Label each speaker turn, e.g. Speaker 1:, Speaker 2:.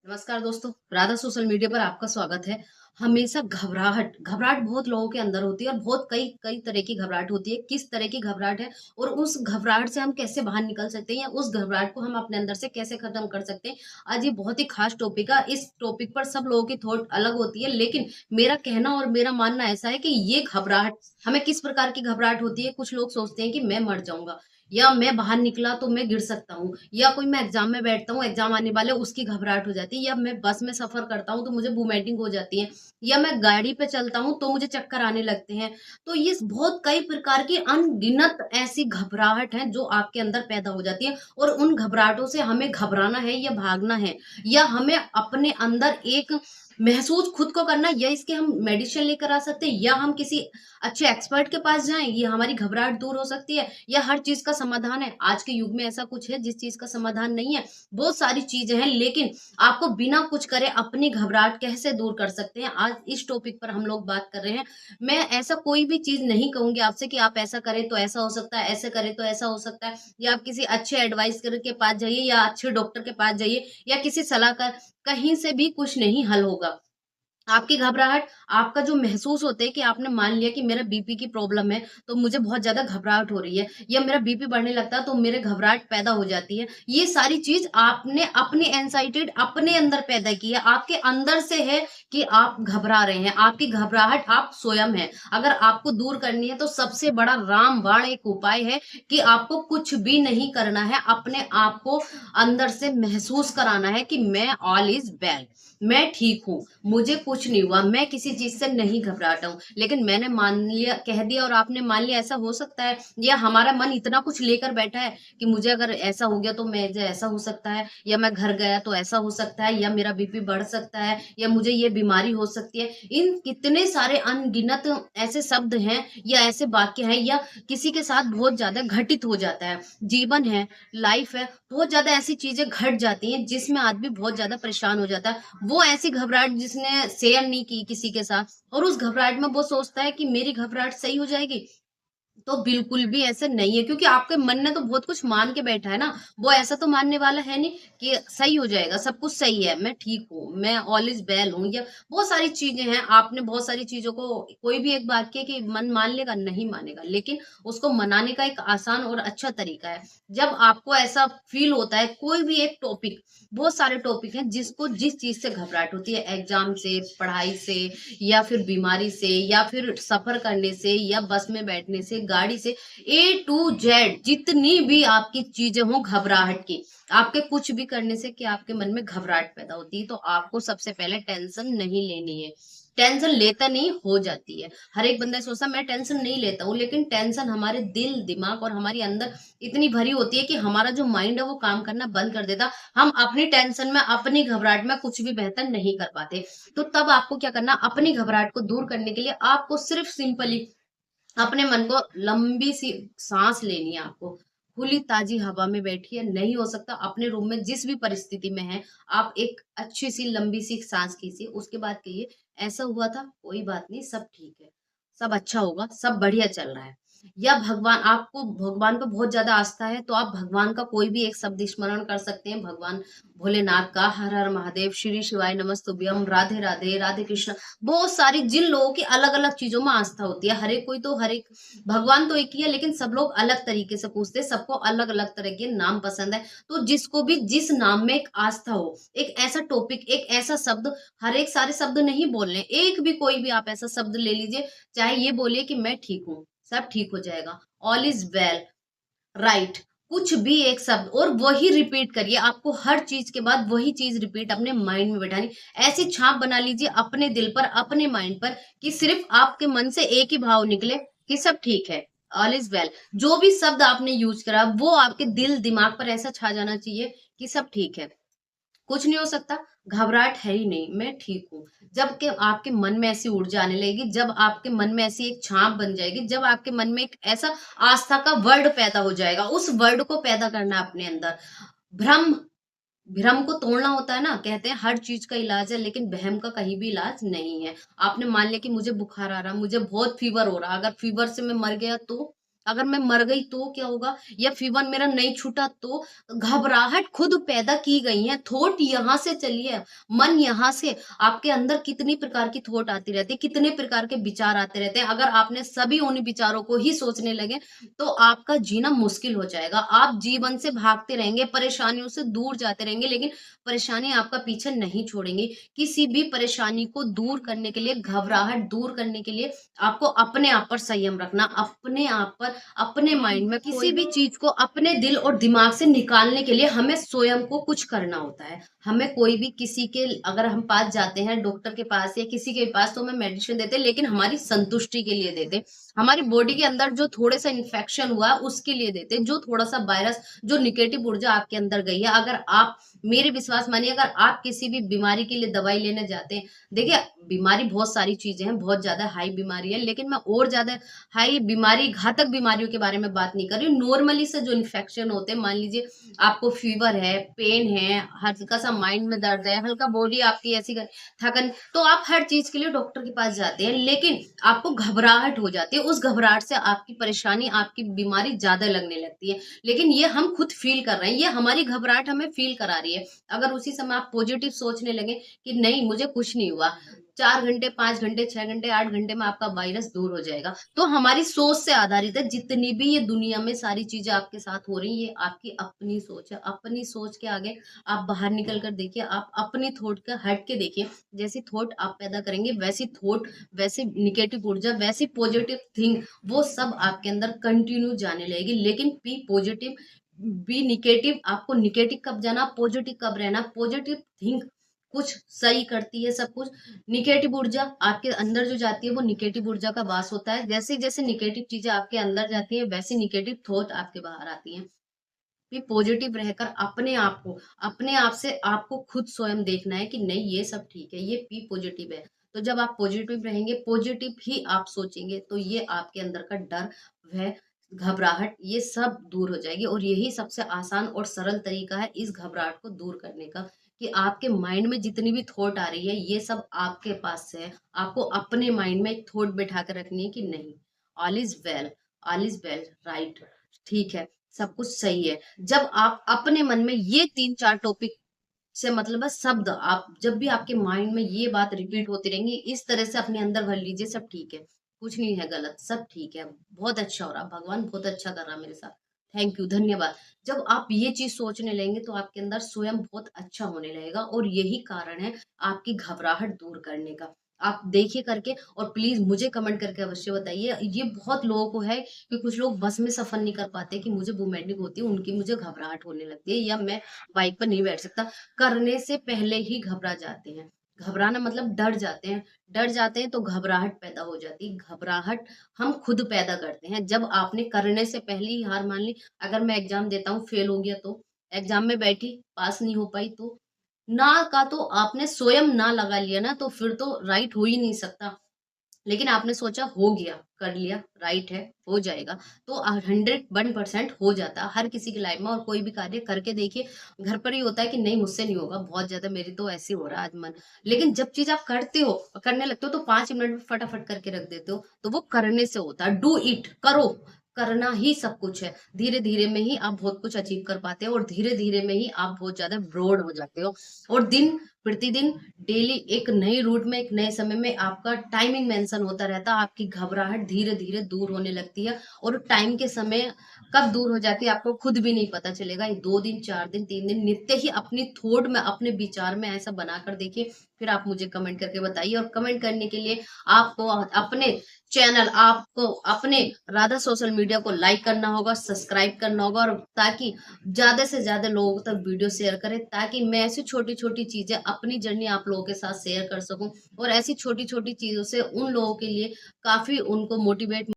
Speaker 1: नमस्कार दोस्तों, Radha social media पर आपका स्वागत है। हमेशा घबराहट घबराहट बहुत लोगों के अंदर होती है और बहुत कई कई तरह की घबराहट होती है। किस तरह की घबराहट है और उस घबराहट से हम कैसे बाहर निकल सकते हैं या उस घबराहट को हम अपने अंदर से कैसे खत्म कर सकते हैं। आज ये बहुत ही खास टॉपिक है। इस टॉपिक पर सब लोगों की थॉट अलग होती है, लेकिन मेरा कहना और मेरा मानना ऐसा है कि ये घबराहट हमें किस प्रकार की घबराहट होती है। कुछ लोग सोचते हैं कि मैं मर जाऊंगा या मैं बाहर निकला तो मैं गिर सकता हूँ, या कोई मैं एग्जाम में बैठता हूँ, एग्जाम आने वाले उसकी घबराहट हो जाती है, या मैं बस में सफर करता हूँ तो मुझे वोमिटिंग हो जाती है, या मैं गाड़ी पे चलता हूँ तो मुझे चक्कर आने लगते हैं। तो ये बहुत कई प्रकार की अनगिनत ऐसी घबराहट है जो आपके अंदर पैदा हो जाती है, और उन घबराहटों से हमें घबराना है या भागना है, या हमें अपने अंदर एक महसूस खुद को करना, या इसके हम मेडिसिन लेकर आ सकते हैं, या हम किसी अच्छे एक्सपर्ट के पास जाएं, ये हमारी घबराहट दूर हो सकती है, या हर चीज का समाधान है। आज के युग में ऐसा कुछ है जिस चीज का समाधान नहीं है। बहुत सारी चीजें हैं, लेकिन आपको बिना कुछ करे अपनी घबराहट कैसे दूर कर सकते हैं, आज इस टॉपिक पर हम लोग बात कर रहे हैं। मैं ऐसा कोई भी चीज नहीं कहूंगी आपसे कि आप ऐसा करें तो ऐसा हो सकता है, ऐसे करें तो ऐसा हो सकता है, या आप किसी अच्छे एडवाइजर के पास जाइए या अच्छे डॉक्टर के पास जाइए या किसी सलाहकार, कहीं से भी कुछ नहीं हल होगा। आपकी घबराहट, आपका जो महसूस होता है कि आपने मान लिया कि मेरा बीपी की प्रॉब्लम है, तो मुझे बहुत ज़्यादा घबराहट हो रही है, या मेरा बीपी बढ़ने लगता है, तो मेरे घबराहट पैदा हो जाती है। ये सारी चीज़ आपने अपनी एंग्ज़ायटी अपने अंदर पैदा की है, आपके अंदर से है कि आप घबरा रहे हैं। आपकी घबराहट आप स्वयं हैं। अगर आपको दूर करनी है, तो सबसे बड़ा रामबाण एक उपाय है कि आपको कुछ भी नहीं करना है, अपने आप को अंदर से महसूस कराना है कि मैं ऑल इज़ वेल, मैं ठीक हूँ, मुझे कुछ नहीं हुआ, मैं किसी चीज़ से नहीं घबराता हूँ। लेकिन मैंने मान लिया, कह दिया और आपने मान लिया, ऐसा हो सकता है, या हमारा मन इतना कुछ लेकर बैठा है कि मुझे अगर ऐसा हो गया तो मुझे ऐसा हो सकता है, या मैं घर गया तो ऐसा हो सकता है, या मेरा बीपी बढ़ सकता है, या मुझे ये बीमारी हो सकती है। इन कितने सारे अनगिनत ऐसे शब्द हैं या ऐसे वाक्य हैं, या किसी के साथ बहुत ज़्यादा घटित हो जाता है। जीवन है, लाइफ है, बहुत ज़्यादा ऐसी चीज़ें घट जाती हैं जिसमें आदमी बहुत ज़्यादा परेशान हो जाता है। वो ऐसी घबराहट जिसने शेयर नहीं की किसी के साथ, और उस घबराहट में वो सोचता है कि मेरी घबराहट सही हो जाएगी, तो बिल्कुल भी ऐसा नहीं है, क्योंकि आपके मन ने तो बहुत कुछ मान के बैठा है ना। वो ऐसा तो मानने वाला है नहीं कि सही हो जाएगा, सब कुछ सही है, मैं ठीक हूँ, मैं ऑल इज वेल हूँ, या बहुत सारी चीजें हैं। आपने बहुत सारी चीजों को, कोई भी एक वाक्य कि मन मान लेगा, नहीं मानेगा, लेकिन उसको मनाने का एक आसान और अच्छा तरीका है। जब आपको ऐसा फील होता है, कोई भी एक टॉपिक, बहुत सारे टॉपिक हैं जिसको जिस चीज से घबराहट होती है, एग्जाम से, पढ़ाई से, या फिर बीमारी से, या फिर सफर करने से, या बस में बैठने से, गाड़ी से, ए टू जेड जितनी भी आपकी चीजें हों घबराहट की, आपके कुछ भी करने से कि आपके मन में घबराहट पैदा होती है, तो आपको सबसे पहले टेंशन नहीं लेनी है। टेंशन लेता नहीं, हो जाती है। हर एक बंदा सोचता मैं टेंशन नहीं लेता हूँ, लेकिन टेंशन हमारे दिल दिमाग और हमारी अंदर इतनी भरी होती है कि हमारा जो माइंड है वो काम करना बंद कर देता। हम अपनी टेंशन में, अपनी घबराहट में कुछ भी बेहतर नहीं कर पाते। तो तब आपको क्या करना, अपनी घबराहट को दूर करने के लिए आपको सिर्फ सिंपली अपने मन को लंबी सी सांस लेनी है। आपको खुली ताजी हवा में बैठिए, नहीं हो सकता अपने रूम में जिस भी परिस्थिति में है, आप एक अच्छी सी लंबी सी सांस खींचिए। उसके बाद कहिए, ऐसा हुआ था, कोई बात नहीं, सब ठीक है, सब अच्छा होगा, सब बढ़िया चल रहा है। या भगवान, आपको भगवान पे बहुत ज्यादा आस्था है, तो आप भगवान का कोई भी एक शब्द स्मरण कर सकते हैं। भगवान भोलेनाथ का, हर हर महादेव, श्री शिवाय नमस्तुभ्यम, राधे राधे, राधे कृष्ण। बहुत सारी, जिन लोगों की अलग अलग चीजों में आस्था होती है, हर एक कोई तो, हर एक भगवान तो एक ही है, लेकिन सब लोग अलग तरीके से पूछते हैं, सबको अलग अलग तरह के नाम पसंद है। तो जिसको भी जिस नाम में एक आस्था हो, एक ऐसा टॉपिक, एक ऐसा शब्द, हर एक सारे शब्द नहीं बोलने, एक भी कोई भी आप ऐसा शब्द ले लीजिए, चाहे ये बोलिए कि मैं ठीक हूँ, सब ठीक हो जाएगा, ऑल इज वेल, राइट, कुछ भी एक शब्द, और वही रिपीट करिए। आपको हर चीज के बाद वही चीज रिपीट अपने माइंड में बैठानी। ऐसी छाप बना लीजिए अपने दिल पर, अपने माइंड पर, कि सिर्फ आपके मन से एक ही भाव निकले कि सब ठीक है, ऑल इज वेल। जो भी शब्द आपने यूज करा, वो आपके दिल दिमाग पर ऐसा छा जाना चाहिए कि सब ठीक है, कुछ नहीं हो सकता, घबराहट है ही नहीं, मैं ठीक हूँ। जब के आपके मन में ऐसी ऊर्जा आने लगेगी, जब आपके मन में ऐसी एक छाप बन जाएगी, जब आपके मन में एक ऐसा आस्था का वर्ड पैदा हो जाएगा, उस वर्ड को पैदा करना अपने अंदर। भ्रम, भ्रम को तोड़ना होता है ना, कहते हैं हर चीज का इलाज है, लेकिन वहम का कहीं भी इलाज नहीं है। आपने मान लिया कि मुझे बुखार आ रहा, मुझे बहुत फीवर हो रहा, अगर फीवर से मैं मर गया तो अगर मैं मर गई तो क्या होगा? या फीवर मेरा नहीं छूटा तो? घबराहट खुद पैदा की गई है, थॉट यहाँ से चली है, मन यहाँ से। आपके अंदर कितनी प्रकार की थॉट आती रहती है, कितने प्रकार के विचार आते रहते हैं। अगर आपने सभी उन विचारों को ही सोचने लगे, तो आपका जीना मुश्किल हो जाएगा। आप जीवन से भागते रहेंगे, परेशानियों से दूर जाते रहेंगे, लेकिन परेशानी आपका पीछे नहीं छोड़ेंगी। किसी भी परेशानी को दूर करने के लिए, घबराहट दूर करने के लिए आपको अपने आप पर संयम रखना, अपने आप पर, अपने माइंड में किसी भी चीज को अपने दिल और दिमाग से निकालने के लिए हमें स्वयं को कुछ करना होता है। हमें कोई भी किसी के अगर हम पास जाते हैं डॉक्टर के पास या किसी के पास, तो हमें मेडिसिन देते हैं, लेकिन हमारी संतुष्टि के लिए देते हैं। हमारी बॉडी के अंदर जो थोड़े सा इन्फेक्शन हुआ है उसके लिए देते हैं, जो थोड़ा सा वायरस, जो निगेटिव ऊर्जा आपके अंदर गई है। अगर आप मेरे विश्वास मानिए, अगर आप किसी भी बीमारी के लिए दवाई लेने जाते हैं, देखिए बीमारी बहुत सारी चीजें हैं, बहुत ज्यादा हाई बीमारी है, लेकिन मैं और ज्यादा हाई बीमारी, घातक बीमारियों के बारे में बात नहीं कर रही हूँ। नॉर्मली से जो इन्फेक्शन होते हैं, मान लीजिए आपको फीवर है, पेन है, हल्का सा माइंड में दर्द है, हल्का बॉडी आपकी ऐसी थकन, तो आप हर चीज के लिए डॉक्टर के पास जाते हैं, लेकिन आपको घबराहट हो जाती है। उस घबराहट से आपकी परेशानी, आपकी बीमारी ज्यादा लगने लगती है, लेकिन ये हम खुद फील कर रहे हैं, ये हमारी घबराहट हमें फील करा रही है। अगर उसी समय आप पॉजिटिव सोचने लगे कि नहीं मुझे कुछ नहीं हुआ, 4 घंटे, 5 घंटे, 6 घंटे, 8 घंटे में आपका वायरस दूर हो जाएगा। तो हमारी सोच से आधारित है, जितनी भी ये दुनिया में सारी चीजें आपके साथ हो रही है, ये आपकी अपनी सोच है। अपनी सोच के आगे आप बाहर निकल कर देखिए, आप अपनी थॉट का हट के देखिए। जैसी थॉट आप पैदा करेंगे, वैसी थॉट, वैसी निगेटिव ऊर्जा, वैसी पॉजिटिव थिंग, वो सब आपके अंदर कंटिन्यू जाने लगेगी। लेकिन बी पॉजिटिव, बी निगेटिव, आपको निगेटिव कब जाना, पॉजिटिव कब रहना। पॉजिटिव थिंक कुछ सही करती है सब कुछ। निगेटिव ऊर्जा आपके अंदर जो जाती है, वो निगेटिव ऊर्जा का वास होता है। जैसे जैसे निगेटिव चीजें आपके अंदर जाती है, वैसी निगेटिव थॉट आपके बाहर आती है। भी पॉजिटिव रहकर अपने आप को, अपने आप से आपको खुद स्वयं देखना है कि नहीं ये सब ठीक है, ये बी पॉजिटिव है। तो जब आप पॉजिटिव रहेंगे, पॉजिटिव ही आप सोचेंगे, तो ये आपके अंदर का डर, वह घबराहट, ये सब दूर हो जाएगी। और यही सबसे आसान और सरल तरीका है इस घबराहट को दूर करने का, कि आपके माइंड में जितनी भी थॉट आ रही है, ये सब आपके पास से है। आपको अपने माइंड में एक थॉट बैठा कर रखनी है कि नहीं, all is well, all is well, right, ठीक है, सब कुछ सही है। जब आप अपने मन में ये 3-4 टॉपिक से मतलब है शब्द, आप जब भी आपके माइंड में ये बात रिपीट होती रहेंगी, इस तरह से अपने अंदर भर लीजिए, सब ठीक है, कुछ नहीं है गलत, सब ठीक है, बहुत अच्छा हो रहा, भगवान बहुत अच्छा कर रहा मेरे साथ, थैंक यू, धन्यवाद। जब आप ये चीज सोचने लगेंगे, तो आपके अंदर स्वयं बहुत अच्छा होने लगेगा, और यही कारण है आपकी घबराहट दूर करने का। आप देखिए करके, और प्लीज मुझे कमेंट करके अवश्य बताइए। ये बहुत लोगों को है कि कुछ लोग बस में सफर नहीं कर पाते, कि मुझे वोमिटिंग होती है, उनकी मुझे घबराहट होने लगती है, या मैं बाइक पर नहीं बैठ सकता। करने से पहले ही घबरा जाते हैं। घबराना मतलब डर जाते हैं। डर जाते हैं तो घबराहट पैदा हो जाती है। घबराहट हम खुद पैदा करते हैं। जब आपने करने से पहले ही हार मान ली, अगर मैं एग्जाम देता हूँ, फेल हो गया तो, एग्जाम में बैठी, पास नहीं हो पाई तो, ना का तो आपने स्वयं ना लगा लिया ना, तो फिर तो राइट हो ही नहीं सकता। लेकिन आपने सोचा हो गया, कर लिया, राइट है, हो जाएगा, तो 101% हो जाता है हर किसी की लाइफ में। और कोई भी कार्य करके देखिए, घर पर ही होता है कि नहीं मुझसे नहीं होगा, बहुत ज्यादा मेरी तो ऐसे हो रहा है आज मन। लेकिन जब चीज आप करते हो, करने लगते हो, तो 5 मिनट में फटाफट करके रख देते हो, तो वो करने से होता है। डू इट, करो, करना ही सब कुछ है। धीरे धीरे में ही आप बहुत कुछ अचीव कर पाते हो, और धीरे धीरे में ही आप बहुत ज्यादा ब्रॉड हो जाते हो। और दिन प्रतिदिन, डेली एक नई रूट में, एक नए समय में आपका टाइमिंग मेंशन होता रहता है। आपकी घबराहट धीरे धीरे दूर होने लगती है, और टाइम के समय कब दूर हो जाती है आपको खुद भी नहीं पता चलेगा। ये 2 दिन, 4 दिन, 3 दिन, नित्य ही अपनी थॉट में, अपने विचार में ऐसा बनाकर देखिए। फिर आप मुझे कमेंट करके बताइए। और कमेंट करने के लिए आपको अपने चैनल, आपको अपने राधा सोशल मीडिया को लाइक करना होगा, सब्सक्राइब करना होगा, और ताकि ज्यादा से ज्यादा लोगों तक वीडियो शेयर करें, ताकि मैं ऐसी छोटी छोटी चीजें, अपनी जर्नी आप लोगों के साथ शेयर कर सकूं। और ऐसी छोटी छोटी चीजों से उन लोगों के लिए काफी उनको मोटिवेट